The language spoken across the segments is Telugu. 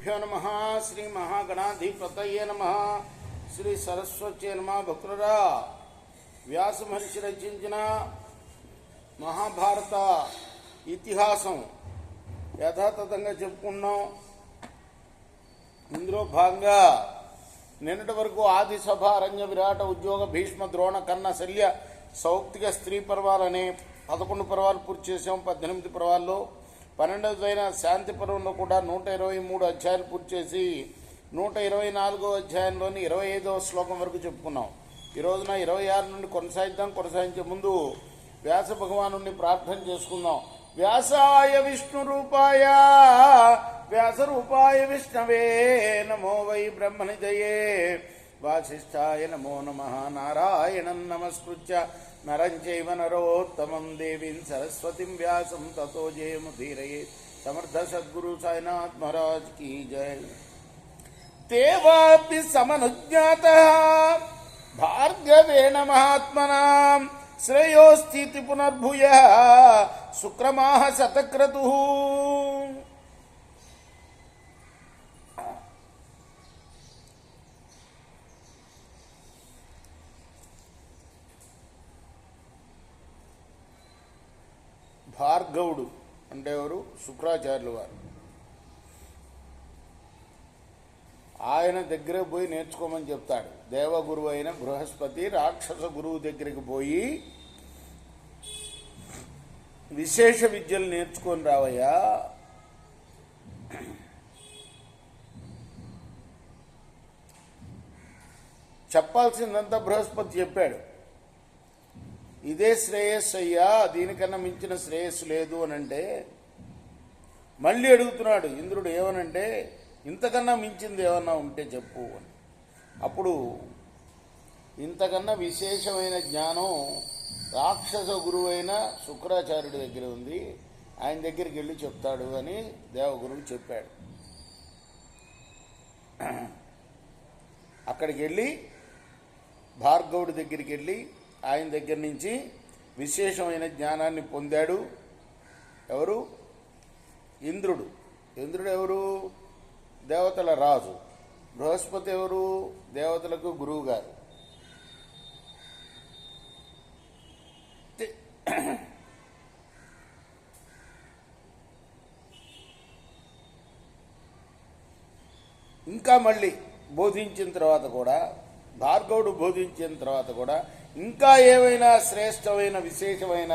श्रीगुरुभ्यो नमः। श्री महागणाधिपतये नमः। శ్రీ సరస్వతి నమ. భక్తులరా, వ్యాస మహర్షి రచించిన మహాభారత ఇతిహాసం యథాతథంగా చెప్పుకున్నాం. ఇందులో భాగంగా నిన్నటి వరకు ఆది సభ, అరణ్య, విరాట, ఉద్యోగ, భీష్మ, ద్రోణ, కర్ణ, శల్య, సౌక్తిక, స్త్రీ పర్వాలనే 11 పర్వాలు పూర్తి చేసాం. 18 పర్వాల్లో 12వ శాంతి పర్వంలో కూడా 123 అధ్యాయాలు పూర్తి చేసి 124వ అధ్యాయంలోని 25వ శ్లోకం వరకు చెప్పుకున్నాం. ఈ రోజున 26 నుండి కొనసాగిద్దాం. కొనసాగించే ముందు వ్యాస భగవాను ప్రార్థన చేసుకుందాం. వ్యాసాయ విష్ణు రూపాయ వ్యాస రూపాయ విష్ణవే నమో వై బ్రహ్మనిధయే వాసిష్ఠాయ నమో నమః. నారాయణం నమస్కృత్య నరం చైవ నరోత్తమం దేవీం సరస్వతిం వ్యాసం తతో జయముదీరయే. సమర్థ సద్గురు సాయినాథ్ మహారాజ్ की जय. తేవాపి సమనుజ్ఞాతః భార్గవేణ మహాత్మనా శ్రేయోస్థితి పునర్భూయః శుక్రమాహ శతక్రతుః. భార్గవుడు అంటే ఎవరు? శుక్రాచార్యులు వారు. ఆయన దగ్గర పోయి నేర్చుకోమని చెప్తాడు. దేవగురువు అయిన బృహస్పతి రాక్షస గురువు దగ్గరికి పోయి విశేష విద్యలు నేర్చుకొని రావయ్యా. చెప్పాల్సిందంతా బృహస్పతి చెప్పాడు. ఇదే శ్రేయస్సు అయ్యా, దీనికన్నా మించిన శ్రేయస్సు లేదు అని అంటే మళ్ళీ అడుగుతున్నాడు ఇంద్రుడు. ఏమనంటే, ఇంతకన్నా మించింది ఏమన్నా ఉంటే చెప్పు అని. అప్పుడు ఇంతకన్నా విశేషమైన జ్ఞానం రాక్షస గురువు అయిన శుక్రాచార్యుడి దగ్గర ఉంది, ఆయన దగ్గరికి వెళ్ళి చెప్తాడు అని దేవగురువు చెప్పాడు. అక్కడికి వెళ్ళి భార్గవుడి దగ్గరికి వెళ్ళి ఆయన దగ్గర నుంచి విశేషమైన జ్ఞానాన్ని పొందాడు. ఎవరు? ఇంద్రుడు. ఇంద్రుడు ఎవరు? దేవతల రాజు. బృహస్పతి ఎవరు? దేవతలకు గురువు గారు. ఇంకా మళ్ళీ బోధించిన తర్వాత కూడా, భార్గవుడు బోధించిన తర్వాత కూడా ఇంకా ఏమైనా శ్రేష్టమైన విశేషమైన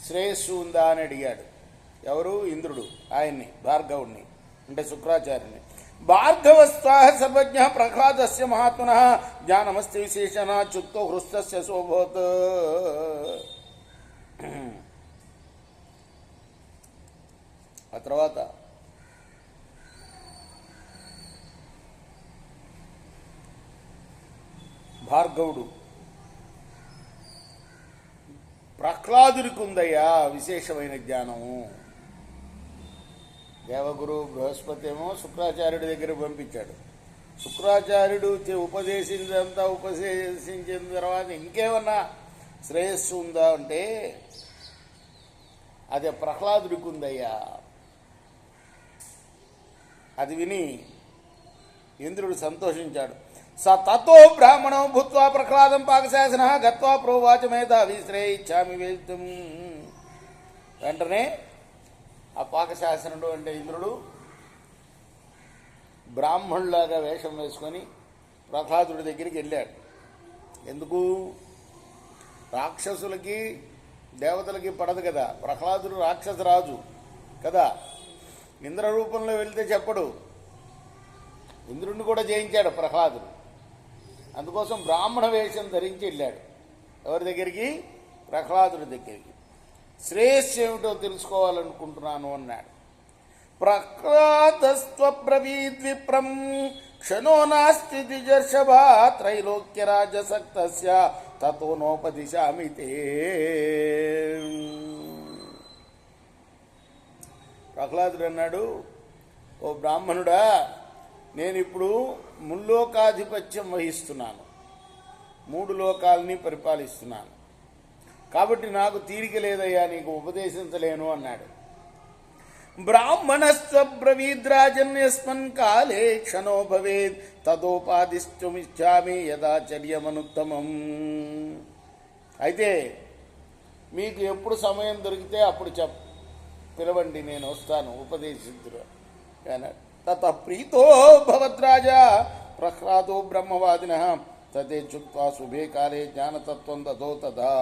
శ్రేయస్సు ఉందా అని అడిగాడు. ఎవరు? ఇంద్రుడు. ఆయన్ని, భార్గవుణ్ణి అంటే శుక్రాచార్యుని. భార్గవస్వాహ సర్వజ్ఞ ప్రహ్లాదస్య మహాత్మనః జ్ఞానమస్తి విశేషణ చుక్తో హృస్తస్య శోభోత్. ఆ తర్వాత భార్గవుడు ప్రహ్లాదుడికి ఉందయ్యా విశేషమైన జ్ఞానము. దేవగురు బృహస్పతి ఏమో శుక్రాచార్యుడి దగ్గర పంపించాడు. శుక్రాచార్యుడు ఉపదేశించినంతా ఉపదేశించిన తర్వాత ఇంకేమన్నా శ్రేయస్సు ఉందా అంటే అదే ప్రహ్లాదుడికి ఉందయ్యా. అది విని ఇంద్రుడు సంతోషించాడు. స తతో బ్రాహ్మణో భూత్వా ప్రహ్లాదం పాకశాసన గత్వా ప్రోవాచ మేధావి శ్రేయిచ్చామి వేద్యం. వెంటనే ఆ పాకశాసనుడు అంటే ఇంద్రుడు బ్రాహ్మణులాగా వేషం వేసుకొని ప్రహ్లాదుడి దగ్గరికి వెళ్ళాడు. ఎందుకు? రాక్షసులకి దేవతలకి పడదు కదా. ప్రహ్లాదుడు రాక్షస రాజు కదా. ఇంద్ర రూపంలో వెళ్తే చెప్పడు. ఇంద్రుడిని కూడా జయించాడు ప్రహ్లాదుడు. అందుకోసం బ్రాహ్మణ వేషం ధరించి వెళ్ళాడు. ఎవరి దగ్గరికి? ప్రహ్లాదుడి దగ్గరికి. శ్రేయస్సు ఏమిటో తెలుసుకోవాలనుకుంటున్నాను అన్నాడు. ప్రహ్లాదస్త్వబ్రవీద్విప్రం క్షణో నాస్తి దిజర్షభ త్రైలోక్యరాజసక్తస్య తతో నోపదిశామి తే. ప్రహ్లాదుడు అన్నాడు, ఓ బ్రాహ్మణుడా, నేను ఇప్పుడు ముల్లోకాధిపత్యం వహిస్తున్నాను, 3 లోకాలని పరిపాలిస్తున్నాను. కాబట్టి నాకు తీరిక లేదయ్యా నీకు ఉపదేశించలేను అన్నాడు. బ్రాహ్మణస్వ బ్రవీద్రాజన్యస్మన్ కాలే క్షణో భవేత్ తదోపాదిష్టుమిచ్చామి యదాచర్యమనుత్తమం. అయితే మీకు ఎప్పుడు సమయం దొరికితే అప్పుడు పిలవండి, నేను వస్తాను, ఉపదేశిద్దురు. తత ప్రీతో భవద్రాజా ప్రహ్లాదో బ్రహ్మవాదిన తదే చుక్వా శుభే కాలే జ్ఞానతత్వం తదో తదా.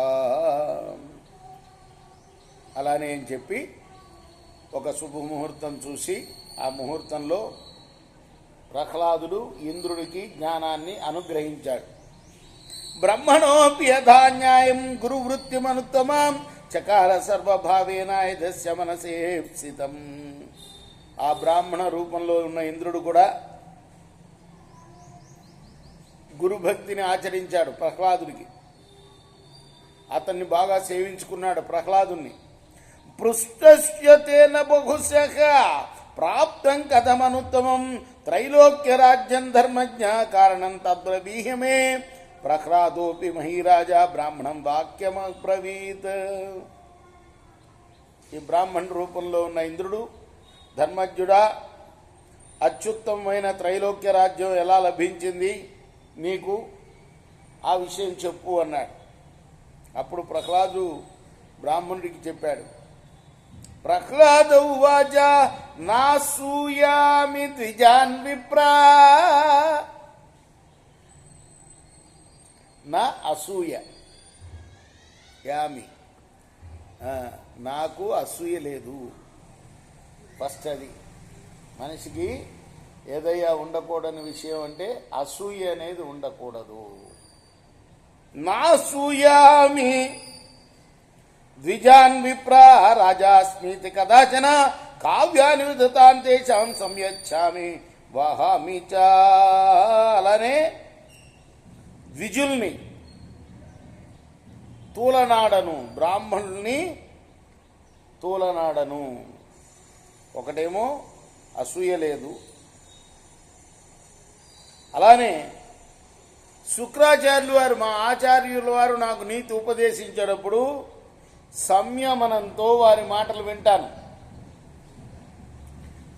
అలానే అని చెప్పి ఒక శుభముహూర్తం చూసి ఆ ముహూర్తంలో ప్రహ్లాదుడు ఇంద్రుడికి జ్ఞానాన్ని అనుగ్రహించాడు. బ్రహ్మణోపి యథాన్యాయం గురువృత్తిమనుత్తమాం చకార సర్వభావేన యదస్య మనసేప్సితం. ఆ బ్రాహ్మణ రూపంలో ఉన్న ఇంద్రుడు కూడా గురుభక్తిని ఆచరించాడు ప్రహ్లాదుడికి. అతన్ని బాగా సేవించుకున్నాడు ప్రహ్లాదుని. పృష్టస్యతేన బహుశః ప్రాప్తం కథమనుత్తమం త్రైలోక్య రాజ్యం ధర్మజ్ఞ కారణం తద్బ్రవీహ్యమే. ప్రహ్లాదోపి మహీరాజా బ్రాహ్మణం వాక్యమబ్రవీత్. ఈ బ్రాహ్మణ రూపంలో ఉన్న ఇంద్రుడు, ధర్మజ్ఞుడా, అత్యుత్తమమైన త్రైలోక్య రాజ్యం ఎలా లభించింది నీకు, ఆ విషయం చెప్పు అన్నాడు. అప్పుడు ప్రహ్లాదు బ్రాహ్మణుడికి చెప్పాడు. ప్రహ్లాద ఉవాచ నాసూయామి ద్విజాన్ విప్రా నా అసూయ యామి, నాకు అసూయ లేదు. ఫస్ట్ అది మనిషికి ఏదయ్యా ఉండకూడని విషయం అంటే అసూయ అనేది ఉండకూడదు. నాసూయామి ద్విజాన్ విప్రా రాజాస్మీతి కదాచన కావ్యాన్ని విధతాన్ తేషాం సంయచ్చామి వహామి చ. అలానే ద్విజుల్ని తూలనాడను, బ్రాహ్మణుల్ని తూలనాడను. ఒకటేమో అసూయ లేదు. అలానే శుక్రాచార్యులు వారు, మా ఆచార్యుల వారు నాకు నీతి ఉపదేశించేటప్పుడు సంయమనంతో వారి మాటలు వింటాను.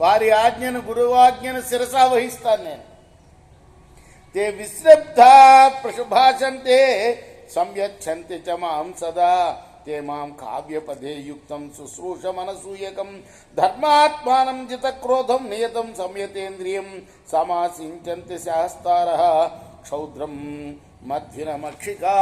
వారి ఆజ్ఞను, గురువాజ్ఞను శిరసా వహిస్తాను నేను. తే విశ్రబ్ధా ప్రశుభాషంతే సంయచ్చంతి చ మాం సదా తే మాం కావ్యపదే యుక్తం శుశ్రూషమనసూయకం ధర్మాత్మానం జితక్రోధం నియతం సంయతేంద్రియం సమాసించంతి శాస్తారః క్షౌద్రం మధ్వినమక్షికా.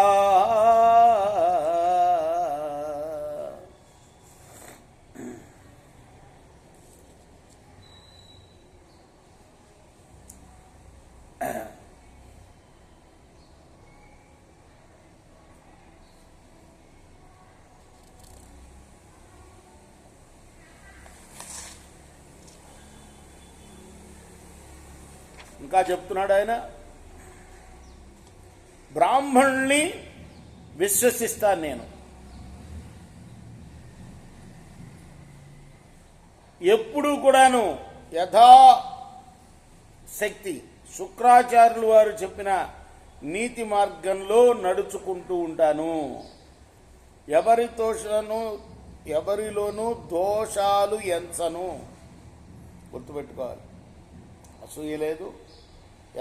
ఇంకా చెప్తున్నాడు ఆయన, బ్రాహ్మణుల్ని విశ్వసిస్తాను నేను. ఎప్పుడూ కూడాను యథాశక్తి శుక్రాచార్యులు వారు చెప్పిన నీతి మార్గంలో నడుచుకుంటూ ఉంటాను. ఎవరిలోనూ దోషాలు ఎంచను. గుర్తుపెట్టుకోవాలి, అసూయ లేదు,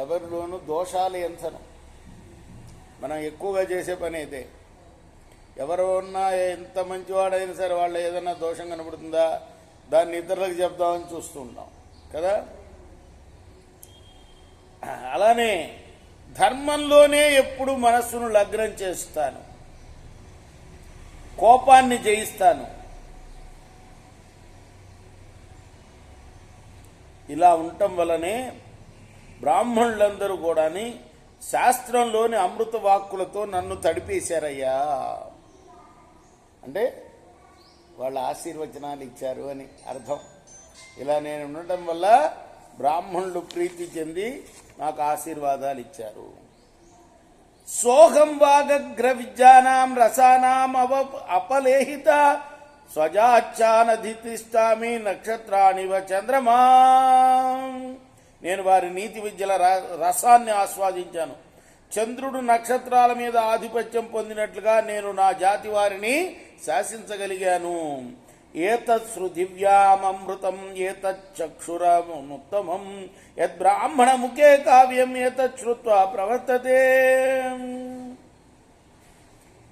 ఎవరిలోనూ దోషాలు ఎంచను. మనం ఎక్కువగా చేసే పని అయితే ఎవరు ఉన్నా ఎంత మంచివాడైనా సరే వాళ్ళు ఏదైనా దోషం కనబడుతుందా దాన్ని ఇతరులకు చెప్దామని చూస్తూ ఉంటాం కదా. అలానే ధర్మంలోనే ఎప్పుడు మనస్సును లగ్నం చేస్తాను, కోపాన్ని జయిస్తాను. ఇలా ఉండటం వల్లనే బ్రాహ్మణులందరూ కూడాని శాస్త్రంలోని అమృత వాక్కులతో నన్ను తడిపేశారయ్యా. అంటే వాళ్ళ ఆశీర్వచనాలు ఇచ్చారు అని అర్థం. ఇలా నేను ఉండటం వల్ల బ్రాహ్మణులు ప్రీతి చెంది నాకు ఆశీర్వాదాలు ఇచ్చారు. సోహం వాగగ్ర విద్యానాం రసానాం అపలేహిత స్వజాచ్చానధితిష్టామి నక్షత్రానివ చంద్రమా. నేను వారి నీతి విద్యల రసాన్ని ఆస్వాదించాను. చంద్రుడు నక్షత్రాల మీద ఆధిపత్యం పొందినట్లుగా నేను నా జాతి వారిని శాసించగలిగాను. ఏతత్సృదివ్యామృతం ఏతచ్చక్షురముత్తమం యద్బ్రాహ్మణముఖే కావ్యం ఏతచ్చుత్వా ప్రవర్తతే.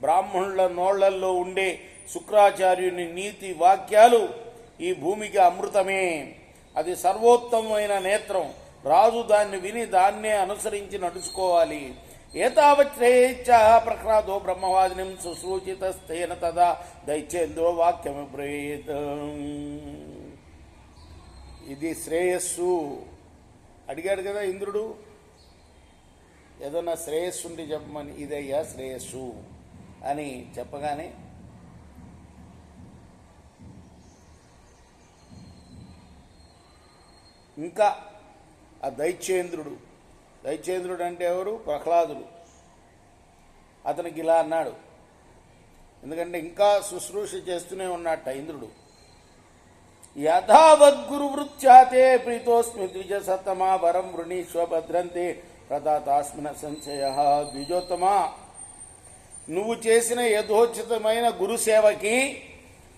బ్రాహ్మణుల నోళ్లల్లో ఉండే శుక్రాచార్యుని నీతి వాక్యాలు ఈ భూమికి అమృతమే. అది సర్వోత్తమమైన నేత్రం. రాజు దాన్ని విని దాన్నే అనుసరించి నడుచుకోవాలి. ఏతావచ్ఛ్రేచ్ఛ ప్రహ్లాదో బ్రహ్మవాదినిం సుసూచితస్తేన తదా దైత్యేంద్రో వాక్యమబ్రవీత్. ఇది శ్రేయస్సు అడిగాడు కదా ఇంద్రుడు, ఏదన్నా శ్రేయస్సు ఉండి చెప్పమని. ఇదయ్యా శ్రేయస్సు అని చెప్పగానే ఇంకా ఆ దైత్యేంద్రుడు అంటే ఎవరు? ప్రహ్లాదుడు. అతనికి ఇలా అన్నాడు, ఎందుకంటే ఇంకా శుశ్రూష చేస్తూనే ఉన్నట్ట ఇంద్రుడు. యథావద్గురు వృత్యాతే ప్రీతోస్మి ద్విజ సత్తమా వరం వృణీశ్వ భద్రంతే ప్రదాతాస్మిన సంశయ. ద్విజోత్తమా, నువ్వు చేసిన యథోచితమైన గురుసేవకి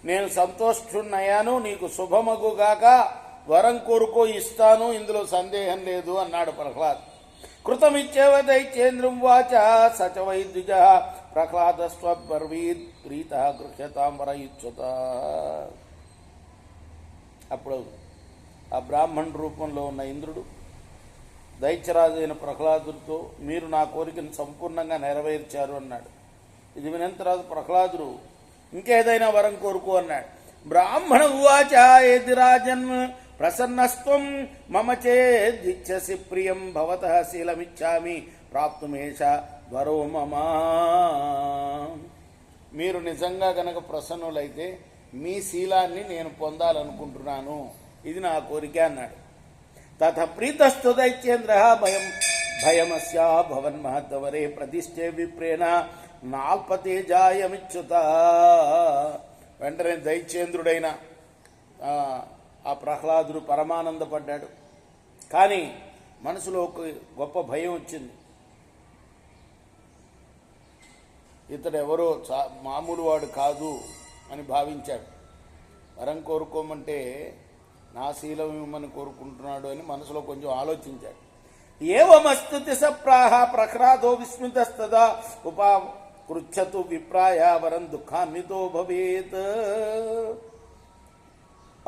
నేను సంతోషున్నయ్యాను. నీకు శుభమగుగాక, వరం కోరుకో, ఇస్తాను, ఇందులో సందేహం లేదు అన్నాడు ప్రహ్లాద్. కృతమిచ్చేవ దైత్యేంద్రం వాచ సచ వై ద్విజ ప్రహ్లాదస్వబ్రవీత్ ప్రీత గృహ్యతాం వరయుచ్యుత. అప్పుడు ఆ బ్రాహ్మణ రూపంలో ఉన్న ఇంద్రుడు దైత్యరాజు అయిన ప్రహ్లాదుడితో, మీరు నా కోరికను సంపూర్ణంగా నెరవేర్చారు అన్నాడు. ఇది వినంతరాజు ప్రహ్లాదుడు, ఇంకేదైనా వరం కోరుకో అన్నాడు. బ్రాహ్మణ ఉవాచ ఏది రాజన్ ప్రసన్నస్త్వం మమ చేదిచ్చసి ప్రియం భవతః శీలమిచ్చామి ప్రాప్తుమేష వరో మమ. మీరు నిజంగా గనక ప్రసన్నులైతే మీ శీలాన్ని నేను పొందాలనుకుంటున్నాను, ఇది నా కోరిక అన్నాడు. తథ ప్రీతస్థు దైత్యేంద్ర భయమస్యా భవన్ మహద్దవరే ప్రతిష్ఠే విప్రేణ నాల్పతేజాయమిచ్యుత. వెంటనే దైత్యేంద్రుడైన ఆ ప్రహ్లాదుడు పరమానందపడ్డాడు. కానీ మనసులో ఒక గొప్ప భయం వచ్చింది. ఇతడు ఎవరో మామూలు వాడు కాదు అని భావించాడు. వరం కోరుకోమంటే నా శీలం ఇవ్వమని కోరుకుంటున్నాడు అని మనసులో కొంచెం ఆలోచించాడు. ఏవమస్తుతి సప్రాహ ప్రహ్లాదో విస్మితస్తదా ఉపకృచ్ఛతు విప్రాయ వరం దుఃఖాన్వితో భవేత్.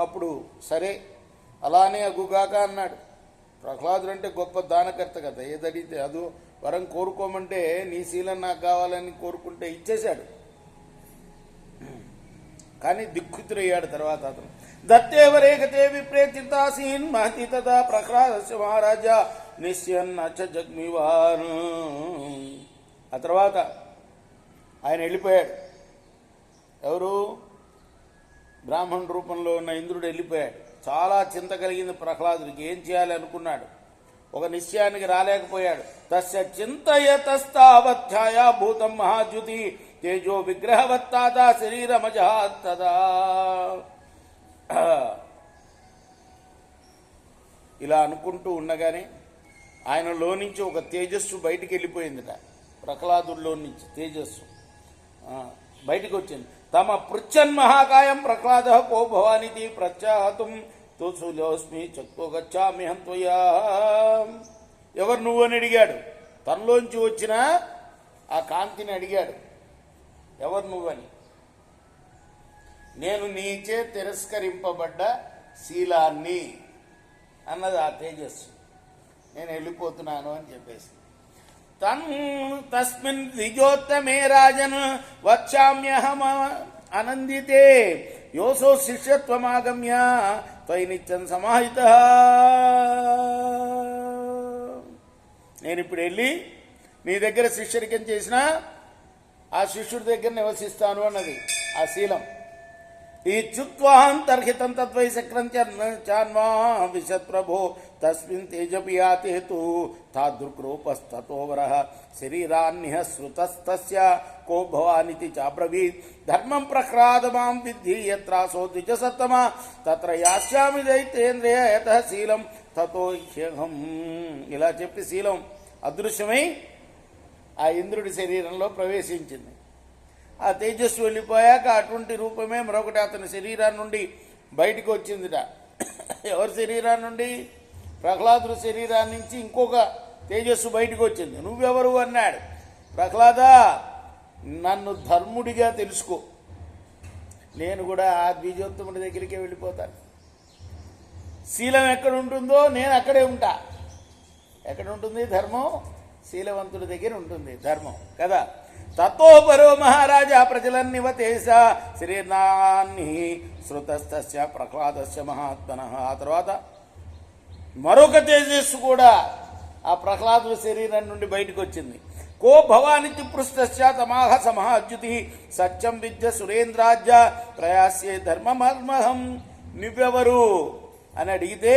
అప్పుడు సరే అలానే అగుగాక అన్నాడు. ప్రహ్లాదుడు అంటే గొప్ప దానకర్త కదా, ఏదడిగితే అదో వరం కోరుకోమంటే నీ శీలం నాకు కావాలని కోరుకుంటే ఇచ్చేశాడు. కానీ దిక్కుతురయ్యాడు తర్వాత అతను. దత్తేవరేగతే విప్రే చింతాసీన్ మహతి తదా ప్రహ్లాదస్య మహారాజ నిశ్చయన్నచ జగ్మివాన్. ఆ తర్వాత ఆయన వెళ్ళిపోయాడు. ఎవరు? బ్రాహ్మణ రూపంలో ఉన్న ఇంద్రుడు వెళ్ళిపోయాడు. చాలా చింత కలిగింది ప్రహ్లాదుడికి. ఏం చేయాలి అనుకున్నాడు, ఒక నిశ్చయానికి రాలేకపోయాడు. తస్య చింతయతస్తావధ్యాయా భూతం మహాద్యుతి తేజో విగ్రహవత్తాదా శరీరమజాత్తదా. ఇలా అనుకుంటూ ఉండగానే ఆయనలో నుంచి ఒక తేజస్సు బయటికి వెళ్ళిపోయిందిట. ప్రహ్లాదుల్లో నుంచి తేజస్సు బయటికి వచ్చింది. తమ పృచ్చన్ మహాకాయం ప్రహ్లాద కో భవానిది ప్రత్యాహతుం తోసులోస్మి చక్తో గచ్చామి హంత్వయా. ఎవరు నువ్వు అని అడిగాడు. తనలోంచి వచ్చిన ఆ కాంతిని అడిగాడు, ఎవరు నువ్వని. నేను నీచే తిరస్కరింపబడ్డ శీలాన్ని అన్నది ఆ తేజస్సు. నేను వెళ్ళిపోతున్నాను అని చెప్పేసి. తస్మిన్ ద్విజోత్తమే రాజన్ వచ్చామ్యహం అనందితే యోసో శిష్యత్వమాగమ్య త్వయి నిత్యం సమాహిత. నేను ఇప్పుడు వెళ్ళి నీ దగ్గర శిష్యరికం చేసిన ఆ శిష్యుడి దగ్గర నివసిస్తాను అన్నది ఆ శీలం. ఈ చుత్వాంతర్హితం తద్వై సక్రం చాన్వా విశత్ ప్రభో తస్మిన్ తేజపియాతేతు తాదృక్రూపస్తోవర శరీరాన్నిహ శృతస్తస్య కో భవానితి చాబ్రవీత్. ధర్మం ప్రహ్లాదమాం విద్ధి యత్రాసో ద్విజసత్తమ తత్ర యాస్యామి దైతేంద్రియ యతః శీలం తతో హ్యహం. ఇలా చెప్పి శీలం అదృశ్యమై ఆ ఇంద్రుడి శరీరంలో ప్రవేశించింది. ఆ తేజస్సు వెళ్ళిపోయాక అటువంటి రూపమే మరొకటి అతని శరీరాన్ని నుండి బయటికి వచ్చిందిట. ఎవరి శరీరాన్ని నుండి? ప్రహ్లాదుడి శరీరాన్ని నుంచి ఇంకొక తేజస్సు బయటికి వచ్చింది. నువ్వెవరు అన్నాడు. ప్రహ్లాద, నన్ను ధర్ముడిగా తెలుసుకో, నేను కూడా ఆ ద్విజోత్తముడి దగ్గరికే వెళ్ళిపోతాను. శీలం ఎక్కడ ఉంటుందో నేను అక్కడే ఉంటా. ఎక్కడ ఉంటుంది ధర్మం? శీలవంతుడి దగ్గర ఉంటుంది ధర్మం కదా. తతోపరో మహారాజా ప్రజలన్నివతేశ శరీరాన్ని శృతస్తస్య ప్రహ్లాదస్య మహాత్మన. ఆ తర్వాత మరొక తేజస్సు కూడా ఆ ప్రహ్లాదుల శరీరం నుండి బయటకు వచ్చింది. కో భవానితి పృష్టస్య తమాహ సమహాద్యుతి సత్యం విద్య సురేంద్రాజ్య ప్రయాస్యే ధర్మమర్మహం. నువ్వెవరు అని అడిగితే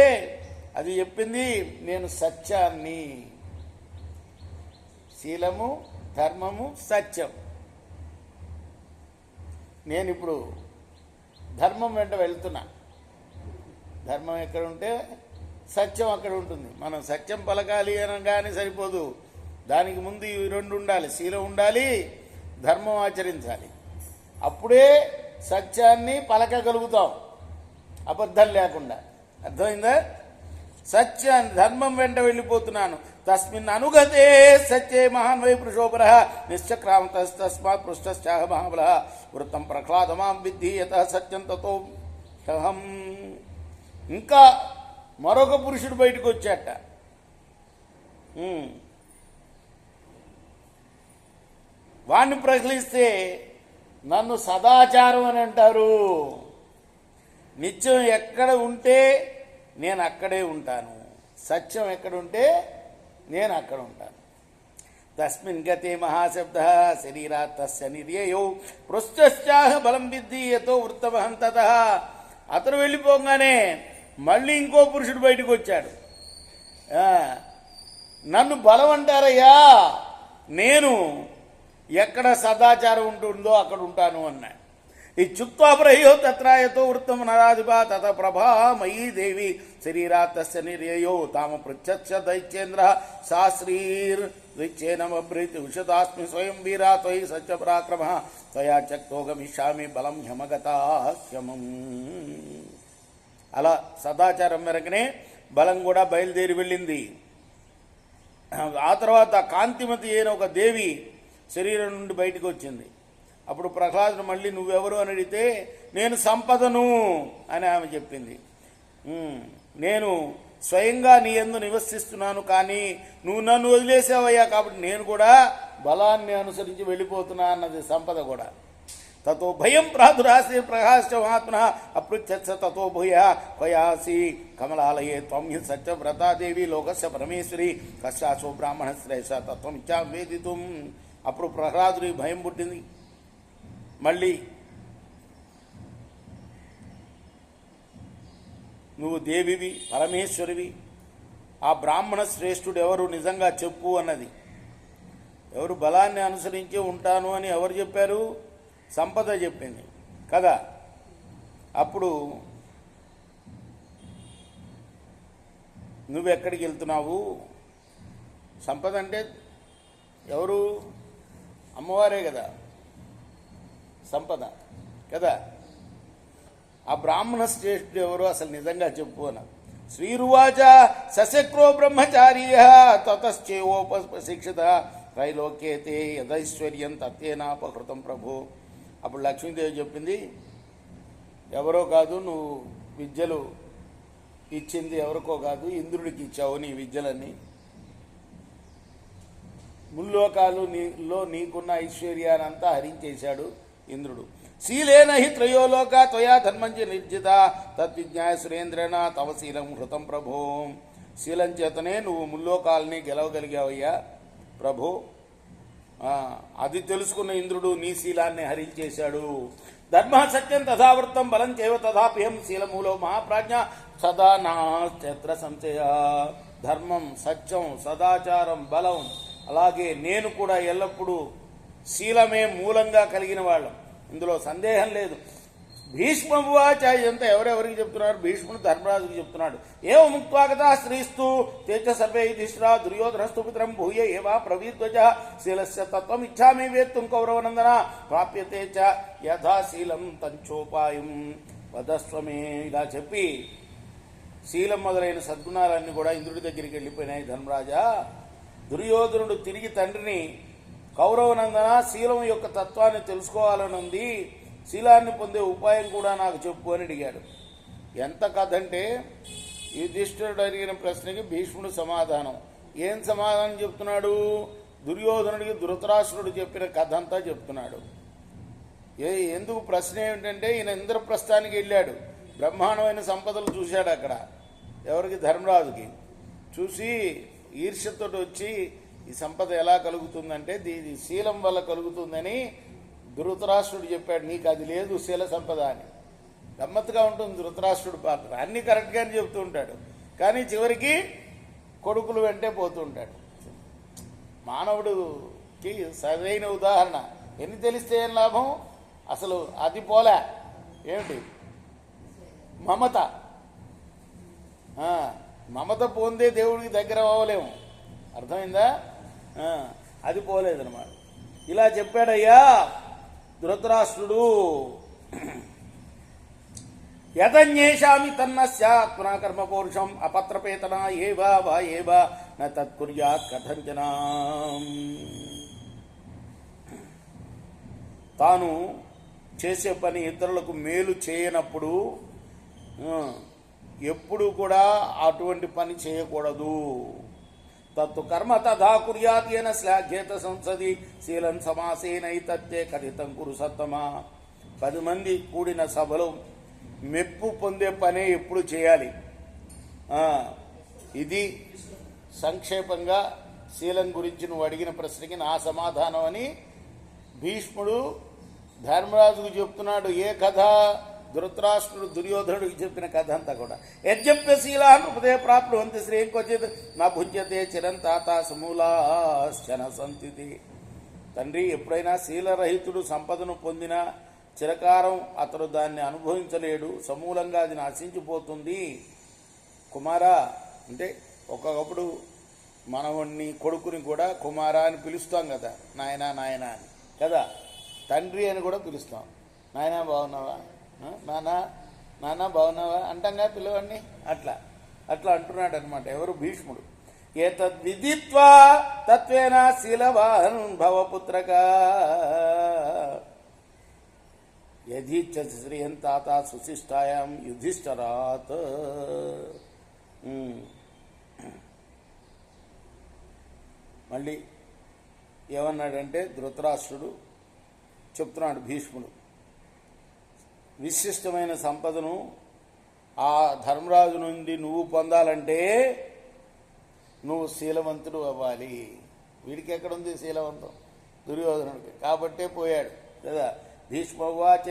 అది చెప్పింది, నేను సత్యాన్ని. శీలము, ధర్మము, సత్యం. నేను ఇప్పుడు ధర్మం వెంట వెళ్తున్నా. ధర్మం ఎక్కడ ఉంటే సత్యం అక్కడ ఉంటుంది. మనం సత్యం పలకాలి అనగానే సరిపోదు, దానికి ముందు ఇవి రెండు ఉండాలి. శీలం ఉండాలి, ధర్మం ఆచరించాలి. అప్పుడే సత్యాన్ని పలకగలుగుతాం, అబద్ధం లేకుండా. అర్థమైందా? సత్యాన్ని, ధర్మం వెంట వెళ్ళిపోతున్నాను. తస్మిన్ అనుగతే సత్యే మహాన్ వై పురుషోపర నిశ్చక్రాంతస్తస్మాత్ పృష్టశ్చాహ మహాబల వృత్తం ప్రహ్లాదమాం విద్ధి యత సత్యం తతో అహం. ఇంకా మరొక పురుషుడు బయటకు వచ్చాట. వాణ్ణి ప్రశ్నిస్తే నన్ను సదాచారం అని అంటారు. నిత్యం ఎక్కడ ఉంటే నేను అక్కడే ఉంటాను, సత్యం ఎక్కడుంటే నేను అక్కడ ఉంటాను. తస్మిన్ గతే మహాశబ్ద శరీరాత్ తస్య నిర్యయో పృష్టశ్చాహ బలం విద్ధి యతో వృత్తమహం తతః. అతను వెళ్ళిపోగానే మళ్ళీ ఇంకో పురుషుడు బయటకు వచ్చాడు. నన్ను బలం అంటారయ్యా, నేను ఎక్కడ సదాచారం ఉంటుందో అక్కడ ఉంటాను అన్నాడు. ఈ చుక్వాపరయ్యో తత్రాయతో వృత్తం నరాధిపా తత ప్రభా మయీ దేవి శరీరాతస్య నిర్యయో తామ పృచ్ఛ దైత్యేంద్ర శాస్త్రీర్ విచ్చేనమభ్రీతి విశదాస్మి స్వయం వీరా త్వయి సత్య పరాక్రమ త్వయా చక్తో గమిష్యామి బలం హ్యమగతాహ్యమం. అలా సదాచారం మేరకనే బలం కూడా బయలుదేరి వెళ్ళింది. ఆ తర్వాత కాంతిమతి అయిన ఒక దేవి శరీరం నుండి బయటకు వచ్చింది. అప్పుడు ప్రహ్లాదుడు మళ్ళీ నువ్వెవరు అని అడిగితే నేను సంపదను అని ఆమె చెప్పింది. నేను స్వయంగా నీ యందు నివసిస్తున్నాను, కానీ నువ్వు నన్ను వదిలేసావయ్యా, కాబట్టి నేను కూడా బలాన్ని అనుసరించి వెళ్ళిపోతున్నా అన్నది సంపద కూడా. తతో భయం ప్రాదురాసి ప్రకాశ మహాత్మ అపృచ్ఛ తతో భూయ కయాసి కమలాలయే త్వం హి సత్యవ్రతాదేవి లోకస్య పరమేశ్వరి కశ్యాసో బ్రాహ్మణ శ్రేష తత్వం ఇచ్చా వేదితుం. అప్పుడు ప్రహ్లాదుడికి భయం పుట్టింది. మళ్ళీ నువ్వు దేవివి, పరమేశ్వరివి, ఆ బ్రాహ్మణ శ్రేష్ఠుడు ఎవరు నిజంగా చెప్పు అన్నది. ఎవరు బలాన్ని అనుసరించి ఉంటాను అని ఎవరు చెప్పారు? సంపద చెప్పింది కదా. అప్పుడు నువ్వెక్కడికి వెళ్తున్నావు? సంపద అంటే ఎవరు? అమ్మవారే కదా సంపద కదా. ఆ బ్రాహ్మణ శ్రేష్ఠుడు ఎవరు అసలు నిజంగా చెప్పు అన్న. శ్రీరువాచ సశక్రో బ్రహ్మచార్య తతశ్చేవోపశిక్షిత త్రైలోక్యేతే యదైశ్వర్యం తత్తేనాపహృతం ప్రభు. అప్పుడు లక్ష్మీదేవి చెప్పింది, ఎవరో కాదు, నువ్వు విద్యలు ఇచ్చింది ఎవరికో కాదు, ఇంద్రుడికి ఇచ్చావు నీ విద్యలన్నీ. ముల్లోకాలు నీకున్న ఐశ్వర్యానంతా హరించేశాడు ఇంద్రుడు. శీలేన హి త్రయోలోక త్వయా ధర్మంచ నిర్జిత తద్విజ్ఞాయ సురేంద్రేణ తవ శీలం హృతం ప్రభో. శీలం చేతనే నువ్వు ముల్లోకాలని గెలవగలిగావయ్యా ప్రభు. అది తెలుసుకున్న ఇంద్రుడు నీ శీలాన్ని హరించేశాడు. ధర్మ సత్యం తథావృత్తం బలం చేవ తథాప్యం శీలమూలో మహాప్రాజ్ఞ సదా నాస్త్ర సంశయ. ధర్మం, సత్యం, సదాచారం, బలం, అలాగే నేను కూడా ఎల్లప్పుడూ శీలమే మూలంగా కలిగిన వాళ్ళం, ఇందులో సందేహం లేదు. భీష్మవాచ ఇదంతా ఎవరెవరికి చెప్తున్నారు? భీష్ముడు ధర్మరాజుకి చెప్తున్నాడు. ఏవ ముక్త్వాగత స్త్రీస్తు తేజ సర్వే యుధిష్ఠిరా దుర్యోధనస్తు పితరం భూయ ఏవా ప్రవీద్వజ శీలస్య తత్వం ఇచ్చామి వేత్తుం కౌరవనందన ప్రాప్యతే చ యథాశీలం తంచోపాయం వదస్వమే. ఇలా చెప్పి శీలం మొదలైన సద్గుణాలన్నీ కూడా ఇంద్రుడి దగ్గరికి వెళ్ళిపోయినాయి. ధర్మరాజా, దుర్యోధనుడు తిరిగి తండ్రిని కౌరవనందన శీలం యొక్క తత్వాన్ని తెలుసుకోవాలనుంది, శీలాన్ని పొందే ఉపాయం కూడా నాకు చెప్పు అని అడిగాడు. ఎంత కథ అంటే యుధిష్ఠిరుడు అడిగిన ప్రశ్నకి భీష్ముడు సమాధానం. ఏం సమాధానం చెప్తున్నాడు? దుర్యోధనుడికి ధృతరాష్ట్రుడు చెప్పిన కథ అంతా చెప్తున్నాడు. ఎందుకు ప్రశ్న ఏమిటంటే, ఈయన ఇంద్రప్రస్థానికి వెళ్ళాడు, బ్రహ్మాండమైన సంపదలు చూశాడు అక్కడ. ఎవరికి? ధర్మరాజుకి. చూసి ఈర్ష్యతో వచ్చి ఈ సంపద ఎలా కలుగుతుందంటే ఇది శీలం వల్ల కలుగుతుందని ధృతరాష్ట్రుడు చెప్పాడు. నీకు అది లేదు శీల సంపద అని. గమ్మత్తుగా ఉంటుంది ధృతరాష్ట్రుడు పాత్ర. అన్నీ కరెక్ట్గానే చెప్తూ ఉంటాడు, కానీ చివరికి కొడుకులు వెంటే పోతూ ఉంటాడు. మానవుడికి సరైన ఉదాహరణ. ఎన్ని తెలిస్తే ఏం లాభం? అసలు అది పోలే. ఏమిటి? మమత. మమత పొందే దేవుడికి దగ్గర అవ్వలేము. అర్థమైందా? అది పోలేదన్నమాట. ఇలా చెప్పాడయ్యా ధృతరాష్ట్రుడు. యతన్యేషామి తన్నస్యాత్మనా కర్మ పౌరుషం అపత్రపేతన ఏవా వా ఏవా న తత్కుర్యాత్ కథంచన. తాను చేసే పని ఇతరులకు మేలు చేయనప్పుడు ఎప్పుడు కూడా అటువంటి పని చేయకూడదు. తత్తు కర్మ తథా కుర్యాత్ ఏన శ్లాఘ్యేత సంసది శీలం సమాసేనైతే కథితం కురు సత్తమా. 10 మంది కూడిన సభలో మెప్పు పొందే పనే ఎప్పుడు చేయాలి. ఇది సంక్షేపంగా శీలం గురించి నువ్వు అడిగిన ప్రశ్నకి నా సమాధానం అని భీష్ముడు ధర్మరాజుకు చెప్తున్నాడు. ఏ కథ? ధృతరాష్ట్రుడు దుర్యోధనుడికి చెప్పిన కథ అంతా కూడా. యజ్ఞప్య శీలాన్ ఉపదే ప్రాప్నువంతి శ్రేయం క్వచిత్ నా భుజ్యతే చిరంతాత సమూలాశ్చన సంతితి. తండ్రి, ఎప్పుడైనా శీలరహితుడు సంపదను పొందినా చిరకారం అతడు దాన్ని అనుభవించలేడు, సమూలంగా అది నశించిపోతుంది. కుమారా అంటే ఒకప్పుడు మనవణ్ణి కొడుకుని కూడా కుమారా అని పిలుస్తాం కదా, నాయనా నాయనా అని కదా. తండ్రి అని కూడా పిలుస్తాం. నాయనా బాగున్నావా, నానా నాన్న బాగున్నావా అంటాంగా పిల్లవాడిని. అట్లా అంటున్నాడు అనమాట. ఎవరు? భీష్ముడు. ఏతద్విదిత్వా తత్వేన శీలవాన్ భవపుత్రక యధీచ్చ శ్రియం తాత సుశిష్టాయాం యుధిష్ఠరాత్. మళ్ళీ ఏమన్నాడంటే ధృతరాష్ట్రుడు చెప్తున్నాడు భీష్ముడు, విశిష్టమైన సంపదను ఆ ధర్మరాజు నుండి నువ్వు పొందాలంటే నువ్వు శీలవంతుడు అవ్వాలి. వీడికి ఎక్కడుంది శీలవంతం? దుర్యోధనుడికి. కాబట్టే పోయాడు కదా. భీష్మవాచ